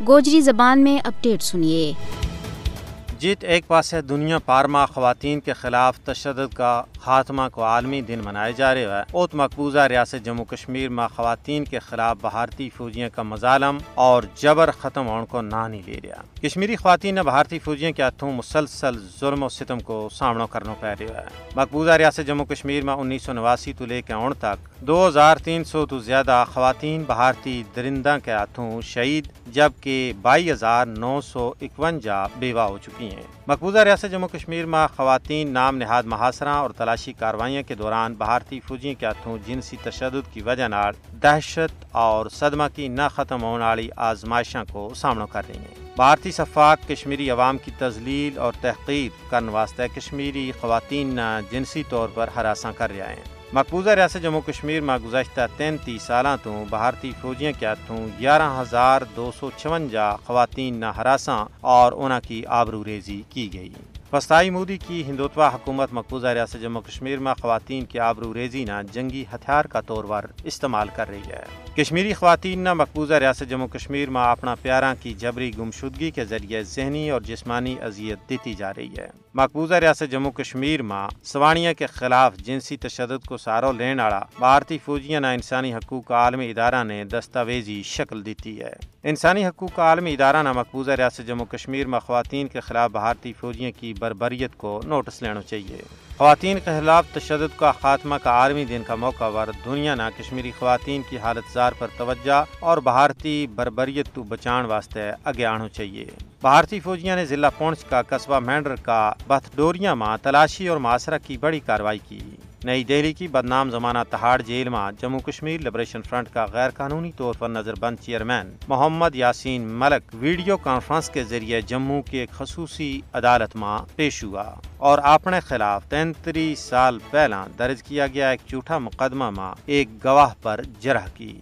گوجری زبان میں اپڈیٹ سنیے۔ جیت ایک پاس ہے دنیا پارما خواتین کے خلاف تشدد کا خاتمہ کو عالمی دن منائے جا رہے ہیں۔ اوت مقبوضہ ریاست جموں کشمیر میں خواتین کے خلاف بھارتی فوجیوں کا مظالم اور جبر ختم ہونے کو نہ نہیں لے رہا۔ کشمیری خواتین نے بھارتی فوجیوں کے ہاتھوں مسلسل ظلم و ستم کو سامنا کرنا پڑ رہا ہے۔ مقبوضہ ریاست جموں کشمیر میں 1989 تو لے کے اون تک 2300 تو زیادہ خواتین بھارتی درندہ کے ہاتھوں شہید جبکہ 22,951 بیوہ ہو چکی ہیں۔ مقبوضہ ریاست جموں کشمیر میں خواتین نام نہاد محاصرہ اور تلاشی کاروائیوں کے دوران بھارتی فوجیوں کے ہاتھوں جنسی تشدد کی وجہ نال دہشت اور صدمہ کی نہ ختم ہونے والی آزمائشوں کو سامنا کر رہی ہیں۔ بھارتی صفاق کشمیری عوام کی تذلیل اور تحقیر کرنے واسطے کشمیری خواتین جنسی طور پر ہراساں کر رہے ہیں۔ مقبوضہ ریاست جموں کشمیر میں گزشتہ 33 سالوں تو بھارتی فوجیوں کے ہاتھوں 11,256 خواتین ہراساں اور انہاں کی آبرو ریزی کی گئی۔ وسطائی مودی کی ہندوتوا حکومت مقبوضہ ریاست جموں کشمیر میں خواتین کی آبرو ریزی نہ جنگی ہتھیار کا طور پر استعمال کر رہی ہے۔ کشمیری خواتین نہ مقبوضہ ریاست جموں کشمیر میں اپنا پیاراں کی جبری گمشدگی کے ذریعے ذہنی اور جسمانی اذیت دیتی جا رہی ہے۔ مقبوضہ ریاست جموں کشمیر میں سوانیہ کے خلاف جنسی تشدد کو سہارا لینے والا بھارتی فوجیاں نہ انسانی حقوق عالمی ادارہ نے دستاویزی شکل دیتی ہے۔ انسانی حقوق عالمی ادارہ نے مقبوضہ ریاست جموں کشمیر میں خواتین کے خلاف بھارتی فوجیوں کی بربریت کو نوٹس لینا چاہیے۔ خواتین کے خلاف تشدد کا خاتمہ کا عالمی دن کا موقع پر دنیا نہ کشمیری خواتین کی حالت زار پر توجہ اور بھارتی بربریت تو بچان واسطے آگے آنا چاہیے۔ بھارتی فوجیوں نے ضلع پونچھ کا قصبہ مینڈر کا بتڈوریا میں تلاشی اور محاصرہ کی بڑی کارروائی کی۔ نئی دہلی کی بدنام زمانہ تہاڑ جیل میں جموں کشمیر لبریشن فرنٹ کا غیر قانونی طور پر نظر بند چیئرمین محمد یاسین ملک ویڈیو کانفرنس کے ذریعے جموں کی ایک خصوصی عدالت میں پیش ہوا اور اپنے خلاف 33 سال پہلا درج کیا گیا ایک جھوٹا مقدمہ میں ایک گواہ پر جرح کی۔